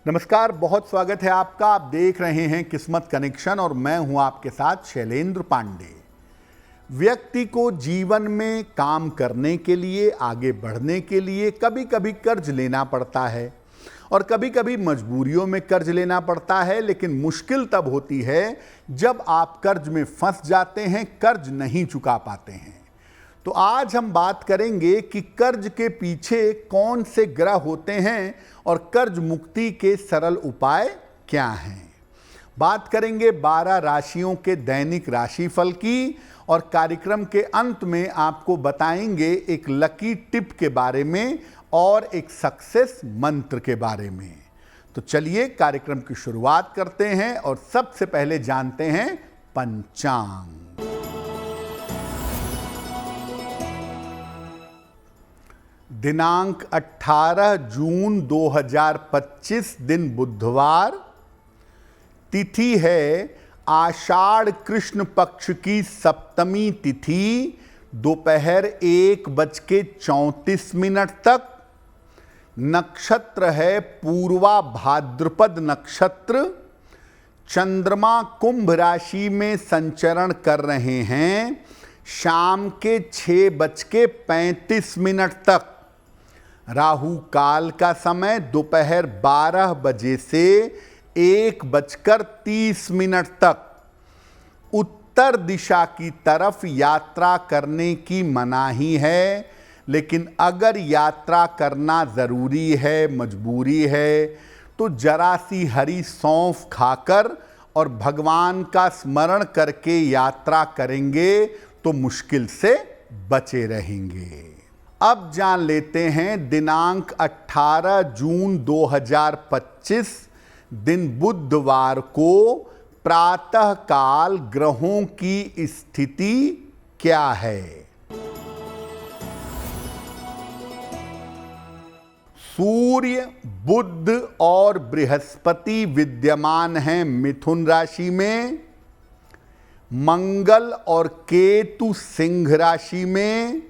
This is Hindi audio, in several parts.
नमस्कार, बहुत स्वागत है आपका। आप देख रहे हैं किस्मत कनेक्शन और मैं हूं आपके साथ शैलेंद्र पांडे। व्यक्ति को जीवन में काम करने के लिए, आगे बढ़ने के लिए कभी कभी कर्ज लेना पड़ता है और कभी कभी मजबूरियों में कर्ज लेना पड़ता है। लेकिन मुश्किल तब होती है जब आप कर्ज में फंस जाते हैं, कर्ज नहीं चुका पाते हैं। तो आज हम बात करेंगे कि कर्ज के पीछे कौन से ग्रह होते हैं और कर्ज मुक्ति के सरल उपाय क्या हैं। बात करेंगे 12 राशियों के दैनिक राशिफल की और कार्यक्रम के अंत में आपको बताएंगे एक लकी टिप के बारे में और एक सक्सेस मंत्र के बारे में। तो चलिए कार्यक्रम की शुरुआत करते हैं और सबसे पहले जानते हैं पंचांग। दिनांक 18 जून 2025 दिन बुधवार, तिथि है आषाढ़ कृष्ण पक्ष की सप्तमी तिथि, दोपहर 1:34 तक। नक्षत्र है पूर्वा भाद्रपद नक्षत्र। चंद्रमा कुंभ राशि में संचरण कर रहे हैं शाम के 6:35 तक। राहु काल का समय दोपहर 12 बजे से 1:30 तक। उत्तर दिशा की तरफ यात्रा करने की मनाही है, लेकिन अगर यात्रा करना ज़रूरी है, मजबूरी है, तो जरा सी हरी सौंफ खाकर और भगवान का स्मरण करके यात्रा करेंगे तो मुश्किल से बचे रहेंगे। अब जान लेते हैं दिनांक 18 जून 2025 दिन बुधवार को प्रातः काल ग्रहों की स्थिति क्या है। सूर्य, बुध और बृहस्पति विद्यमान हैं मिथुन राशि में। मंगल और केतु सिंह राशि में।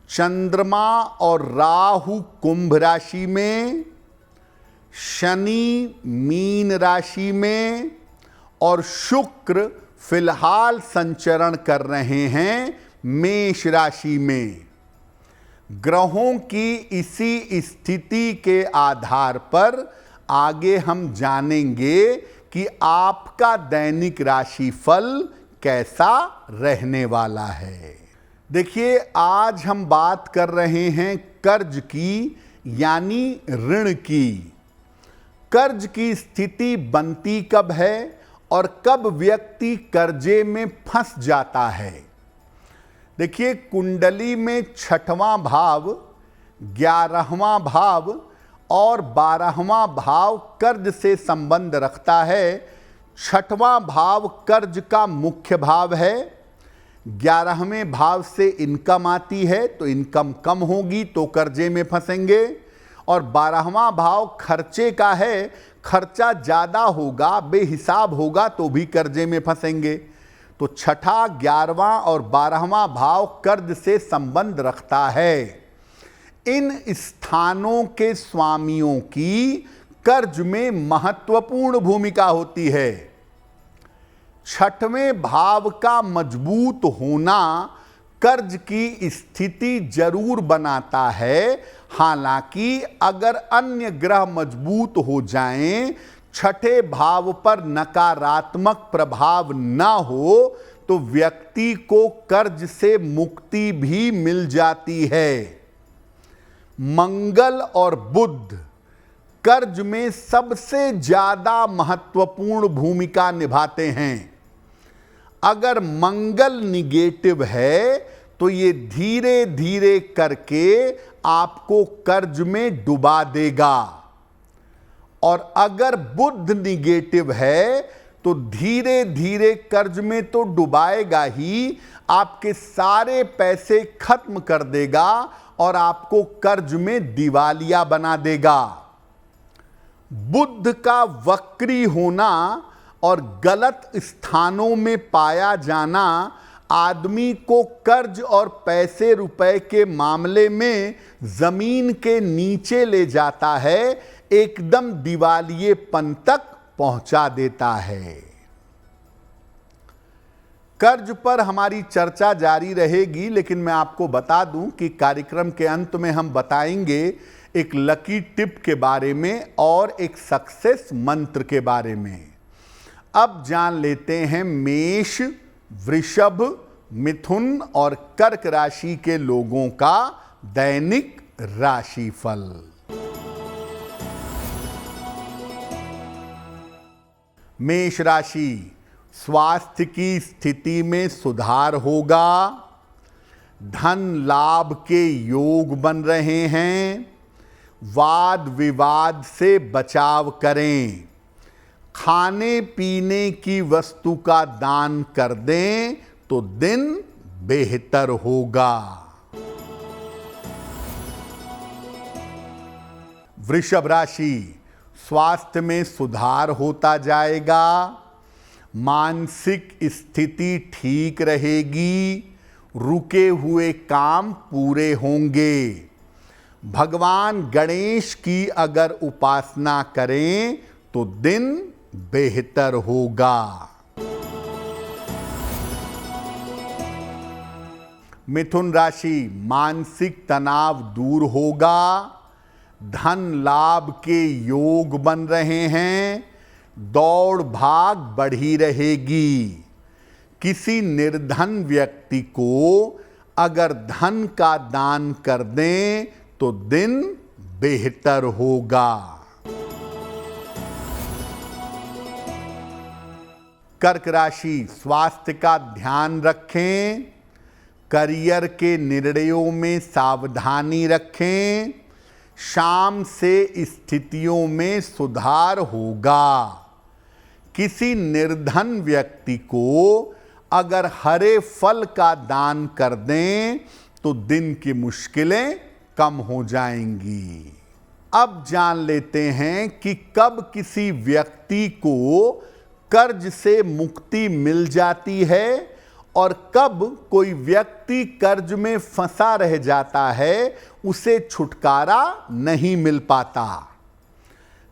चंद्रमा और राहु कुंभ राशि में। शनि मीन राशि में और शुक्र फिलहाल संचरण कर रहे हैं मेष राशि में। ग्रहों की इसी स्थिति के आधार पर आगे हम जानेंगे कि आपका दैनिक राशिफल कैसा रहने वाला है। देखिए, आज हम बात कर रहे हैं कर्ज की, यानी ऋण की। कर्ज की स्थिति बनती कब है और कब व्यक्ति कर्जे में फंस जाता है। देखिए, कुंडली में 6वां भाव, 11वां भाव और 12वां भाव कर्ज से संबंध रखता है। 6वां भाव कर्ज का मुख्य भाव है। 11वें भाव से इनकम आती है, तो इनकम कम होगी तो कर्जे में फंसेंगे। और 12वां भाव खर्चे का है, खर्चा ज़्यादा होगा, बेहिसाब होगा तो भी कर्जे में फंसेंगे। तो 6ठा, 11वां और 12वां भाव कर्ज से संबंध रखता है। इन स्थानों के स्वामियों की कर्ज में महत्वपूर्ण भूमिका होती है। 6वें भाव का मजबूत होना कर्ज की स्थिति जरूर बनाता है। हालांकि अगर अन्य ग्रह मजबूत हो जाएं, 6ठे भाव पर नकारात्मक प्रभाव न हो, तो व्यक्ति को कर्ज से मुक्ति भी मिल जाती है। मंगल और बुध कर्ज में सबसे ज्यादा महत्वपूर्ण भूमिका निभाते हैं। अगर मंगल निगेटिव है तो ये धीरे धीरे करके आपको कर्ज में डुबा देगा, और अगर बुध निगेटिव है तो धीरे धीरे कर्ज में तो डुबाएगा ही, आपके सारे पैसे खत्म कर देगा और आपको कर्ज में दिवालिया बना देगा। बुध का वक्री होना और गलत स्थानों में पाया जाना आदमी को कर्ज और पैसे रुपए के मामले में जमीन के नीचे ले जाता है। एकदम दिवालियेपन तक पहुंचा देता है। कर्ज पर हमारी चर्चा जारी रहेगी, लेकिन मैं आपको बता दूं कि कार्यक्रम के अंत में हम बताएंगे एक लकी टिप के बारे में और एक सक्सेस मंत्र के बारे में। अब जान लेते हैं मेष, वृषभ, मिथुन और कर्क राशि के लोगों का दैनिक राशिफल। मेष राशि, स्वास्थ्य की स्थिति में सुधार होगा। धन लाभ के योग बन रहे हैं। वाद विवाद से बचाव करें। खाने पीने की वस्तु का दान कर दें तो दिन बेहतर होगा। वृषभ राशि, स्वास्थ्य में सुधार होता जाएगा। मानसिक स्थिति ठीक रहेगी। रुके हुए काम पूरे होंगे। भगवान गणेश की अगर उपासना करें तो दिन बेहतर होगा। मिथुन राशि, मानसिक तनाव दूर होगा। धन लाभ के योग बन रहे हैं। दौड़ भाग बढ़ी रहेगी। किसी निर्धन व्यक्ति को अगर धन का दान कर दें तो दिन बेहतर होगा। कर्क राशि, स्वास्थ्य का ध्यान रखें। करियर के निर्णयों में सावधानी रखें। शाम से स्थितियों में सुधार होगा। किसी निर्धन व्यक्ति को अगर हरे फल का दान कर दें तो दिन की मुश्किलें कम हो जाएंगी। अब जान लेते हैं कि कब किसी व्यक्ति को कर्ज से मुक्ति मिल जाती है और कब कोई व्यक्ति कर्ज में फंसा रह जाता है, उसे छुटकारा नहीं मिल पाता।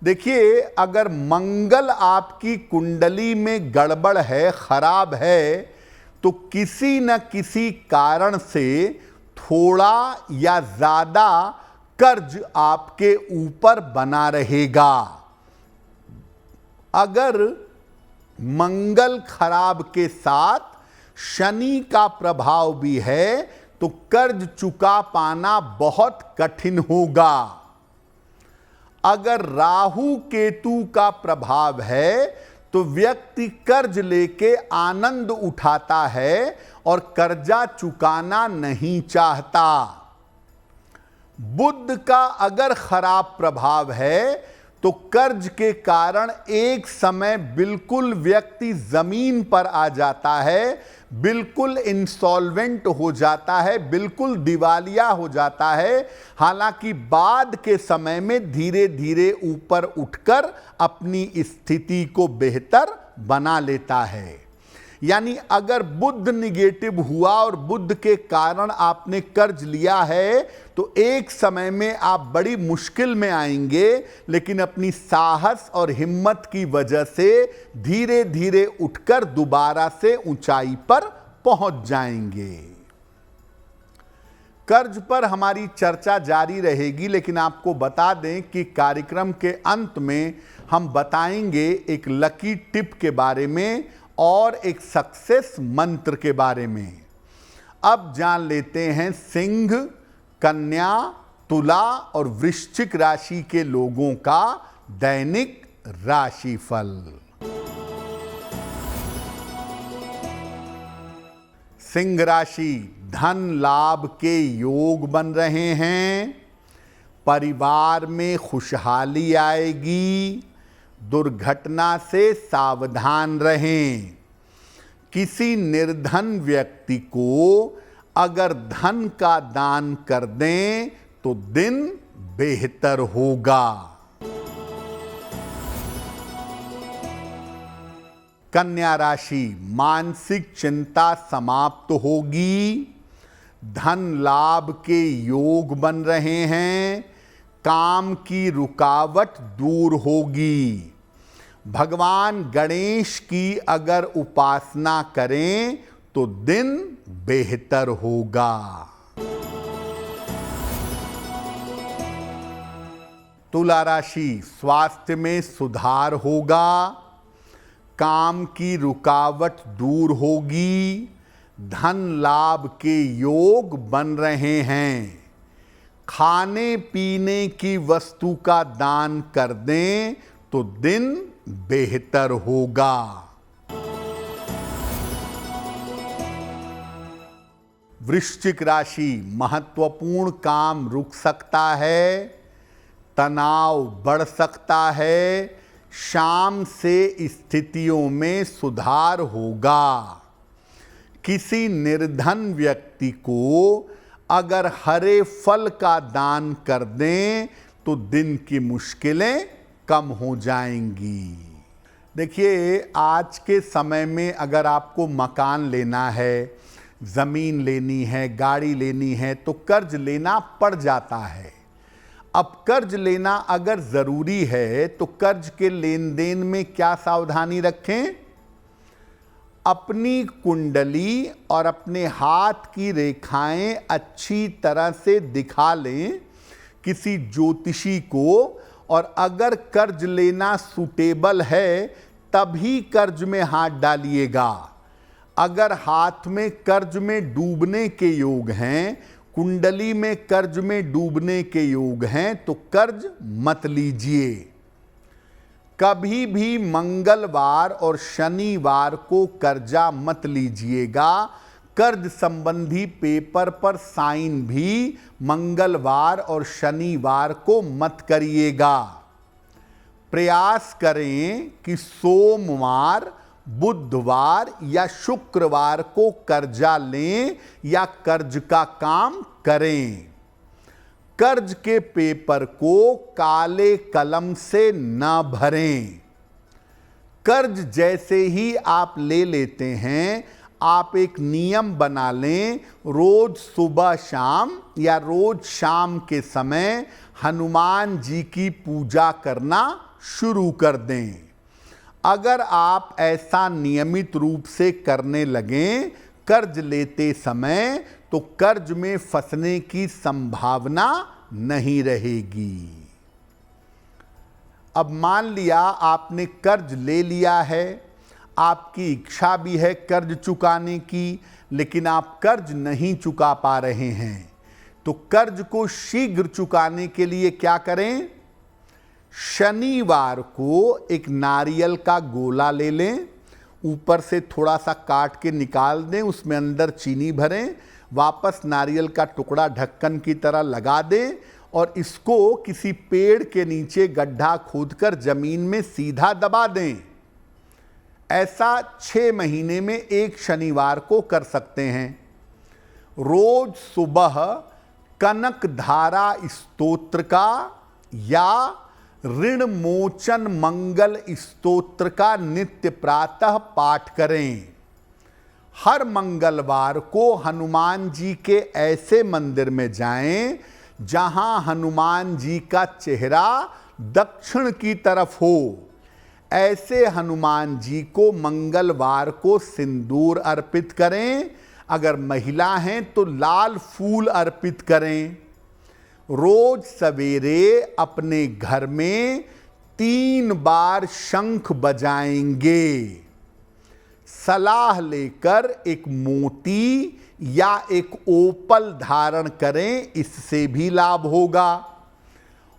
देखिए, अगर मंगल आपकी कुंडली में गड़बड़ है, खराब है, तो किसी न किसी कारण से थोड़ा या ज्यादा कर्ज आपके ऊपर बना रहेगा। अगर मंगल खराब के साथ शनि का प्रभाव भी है तो कर्ज चुका पाना बहुत कठिन होगा। अगर राहु केतु का प्रभाव है तो व्यक्ति कर्ज लेके आनंद उठाता है और कर्जा चुकाना नहीं चाहता। बुध का अगर खराब प्रभाव है तो कर्ज के कारण एक समय बिल्कुल व्यक्ति जमीन पर आ जाता है, बिल्कुल इंसॉल्वेंट हो जाता है, बिल्कुल दिवालिया हो जाता है। हालांकि बाद के समय में धीरे धीरे ऊपर उठकर अपनी स्थिति को बेहतर बना लेता है। यानी अगर बुध निगेटिव हुआ और बुध के कारण आपने कर्ज लिया है तो एक समय में आप बड़ी मुश्किल में आएंगे, लेकिन अपनी साहस और हिम्मत की वजह से धीरे धीरे उठकर दोबारा से ऊंचाई पर पहुंच जाएंगे। कर्ज पर हमारी चर्चा जारी रहेगी, लेकिन आपको बता दें कि कार्यक्रम के अंत में हम बताएंगे एक लकी टिप के बारे में और एक सक्सेस मंत्र के बारे में। अब जान लेते हैं सिंह, कन्या, तुला और वृश्चिक राशि के लोगों का दैनिक राशिफल। सिंह राशि, धन लाभ के योग बन रहे हैं। परिवार में खुशहाली आएगी। दुर्घटना से सावधान रहें। किसी निर्धन व्यक्ति को अगर धन का दान कर दें तो दिन बेहतर होगा। कन्या राशि, मानसिक चिंता समाप्त होगी। धन लाभ के योग बन रहे हैं। काम की रुकावट दूर होगी। भगवान गणेश की अगर उपासना करें तो दिन बेहतर होगा। तुला राशि, स्वास्थ्य में सुधार होगा, काम की रुकावट दूर होगी, धन लाभ के योग बन रहे हैं। खाने पीने की वस्तु का दान कर दें तो दिन बेहतर होगा। वृश्चिक राशि, महत्वपूर्ण काम रुक सकता है, तनाव बढ़ सकता है, शाम से स्थितियों में सुधार होगा। किसी निर्धन व्यक्ति को अगर हरे फल का दान कर दें तो दिन की मुश्किलें कम हो जाएंगी। देखिए, आज के समय में अगर आपको मकान लेना है, ज़मीन लेनी है, गाड़ी लेनी है तो कर्ज लेना पड़ जाता है। अब कर्ज लेना अगर ज़रूरी है तो कर्ज के लेन देन में क्या सावधानी रखें? अपनी कुंडली और अपने हाथ की रेखाएं अच्छी तरह से दिखा लें किसी ज्योतिषी को, और अगर कर्ज लेना सूटेबल है तभी कर्ज में हाथ डालिएगा। अगर हाथ में कर्ज में डूबने के योग हैं, कुंडली में कर्ज में डूबने के योग हैं तो कर्ज मत लीजिए। कभी भी मंगलवार और शनिवार को कर्जा मत लीजिएगा। कर्ज संबंधी पेपर पर साइन भी मंगलवार और शनिवार को मत करिएगा। प्रयास करें कि सोमवार, बुधवार या शुक्रवार को कर्जा लें या कर्ज का काम करें। कर्ज के पेपर को काले कलम से न भरें। कर्ज जैसे ही आप ले लेते हैं, आप एक नियम बना लें, रोज सुबह शाम या रोज शाम के समय हनुमान जी की पूजा करना शुरू कर दें। अगर आप ऐसा नियमित रूप से करने लगें कर्ज लेते समय, तो कर्ज में फंसने की संभावना नहीं रहेगी। अब मान लिया आपने कर्ज ले लिया है, आपकी इच्छा भी है कर्ज चुकाने की, लेकिन आप कर्ज नहीं चुका पा रहे हैं, तो कर्ज को शीघ्र चुकाने के लिए क्या करें? शनिवार को एक नारियल का गोला ले लें, ऊपर से थोड़ा सा काट के निकाल दें, उसमें अंदर चीनी भरें, वापस नारियल का टुकड़ा ढक्कन की तरह लगा दें और इसको किसी पेड़ के नीचे गड्ढा खोदकर जमीन में सीधा दबा दें। ऐसा 6 महीने में एक शनिवार को कर सकते हैं। रोज सुबह कनक धारा स्तोत्र का या ऋण मोचन मंगल स्तोत्र का नित्य प्रातः पाठ करें। हर मंगलवार को हनुमान जी के ऐसे मंदिर में जाएं जहां हनुमान जी का चेहरा दक्षिण की तरफ हो। ऐसे हनुमान जी को मंगलवार को सिंदूर अर्पित करें। अगर महिला हैं तो लाल फूल अर्पित करें। रोज सवेरे अपने घर में 3 बार शंख बजाएंगे। सलाह लेकर एक मोती या एक ओपल धारण करें, इससे भी लाभ होगा।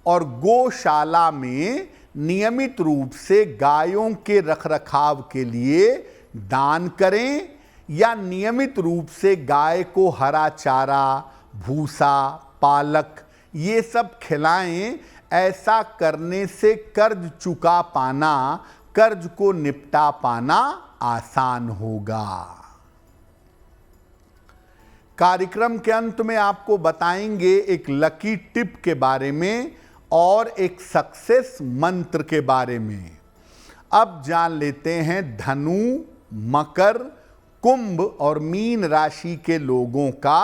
और गौशाला में नियमित रूप से गायों के रखरखाव के लिए दान करें या नियमित रूप से गाय को हरा चारा, भूसा, पालक ये सब खिलाएं। ऐसा करने से कर्ज चुका पाना, कर्ज को निपटा पाना आसान होगा। कार्यक्रम के अंत में आपको बताएंगे एक लकी टिप के बारे में और एक सक्सेस मंत्र के बारे में। अब जान लेते हैं धनु, मकर, कुंभ और मीन राशि के लोगों का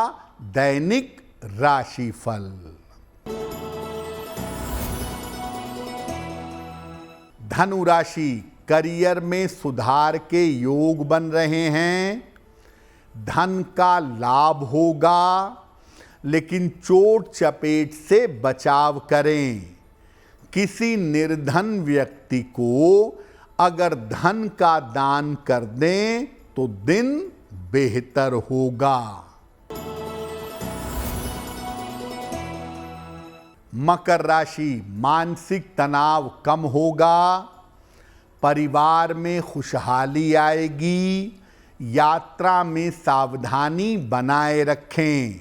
दैनिक राशिफल। धनु राशि, करियर में सुधार के योग बन रहे हैं। धन का लाभ होगा, लेकिन चोट चपेट से बचाव करें। किसी निर्धन व्यक्ति को अगर धन का दान कर दें तो दिन बेहतर होगा। मकर राशि, मानसिक तनाव कम होगा। परिवार में खुशहाली आएगी। यात्रा में सावधानी बनाए रखें।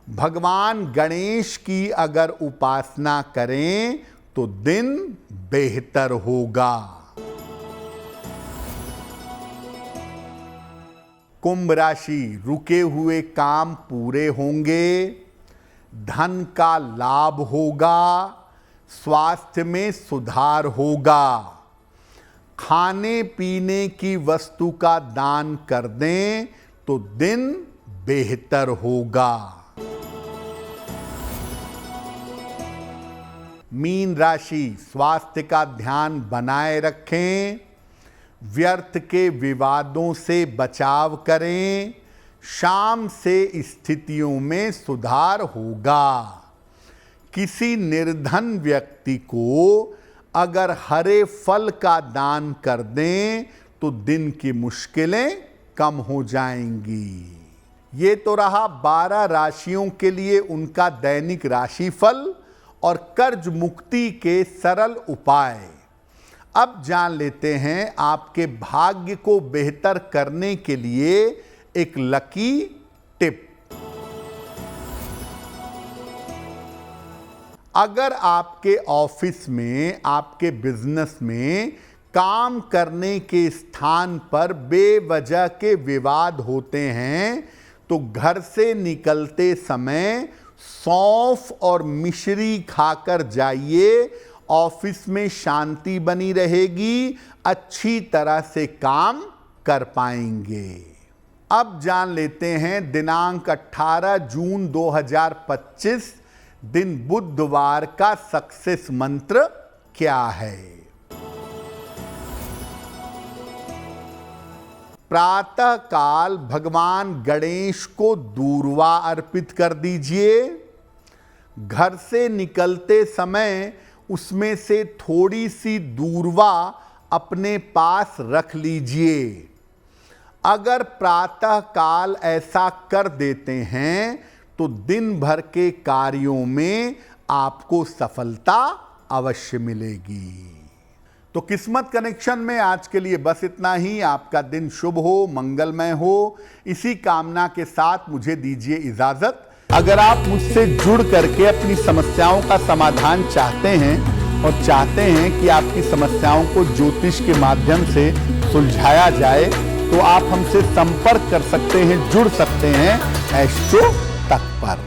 भगवान गणेश की अगर उपासना करें तो दिन बेहतर होगा। कुंभ राशि, रुके हुए काम पूरे होंगे। धन का लाभ होगा। स्वास्थ्य में सुधार होगा। खाने पीने की वस्तु का दान कर दें तो दिन बेहतर होगा। मीन राशि, स्वास्थ्य का ध्यान बनाए रखें। व्यर्थ के विवादों से बचाव करें। शाम से स्थितियों में सुधार होगा। किसी निर्धन व्यक्ति को अगर हरे फल का दान कर दें तो दिन की मुश्किलें कम हो जाएंगी। ये तो रहा 12 राशियों के लिए उनका दैनिक राशिफल और कर्ज मुक्ति के सरल उपाय। अब जान लेते हैं आपके भाग्य को बेहतर करने के लिए एक लकी टिप। अगर आपके ऑफिस में, आपके बिजनेस में काम करने के स्थान पर बेवजह के विवाद होते हैं तो घर से निकलते समय सौंफ और मिश्री खाकर जाइए। ऑफिस में शांति बनी रहेगी। अच्छी तरह से काम कर पाएंगे। अब जान लेते हैं दिनांक 18 जून 2025 दिन बुधवार का सक्सेस मंत्र क्या है। प्रातः काल भगवान गणेश को दूर्वा अर्पित कर दीजिए। घर से निकलते समय उसमें से थोड़ी सी दूर्वा अपने पास रख लीजिए। अगर प्रातः काल ऐसा कर देते हैं तो दिन भर के कार्यों में आपको सफलता अवश्य मिलेगी। तो किस्मत कनेक्शन में आज के लिए बस इतना ही। आपका दिन शुभ हो, मंगलमय हो, इसी कामना के साथ मुझे दीजिए इजाजत। अगर आप मुझसे जुड़ करके अपनी समस्याओं का समाधान चाहते हैं और चाहते हैं कि आपकी समस्याओं को ज्योतिष के माध्यम से सुलझाया जाए तो आप हमसे संपर्क कर सकते हैं, जुड़ सकते हैं एस्ट्रो तक पर।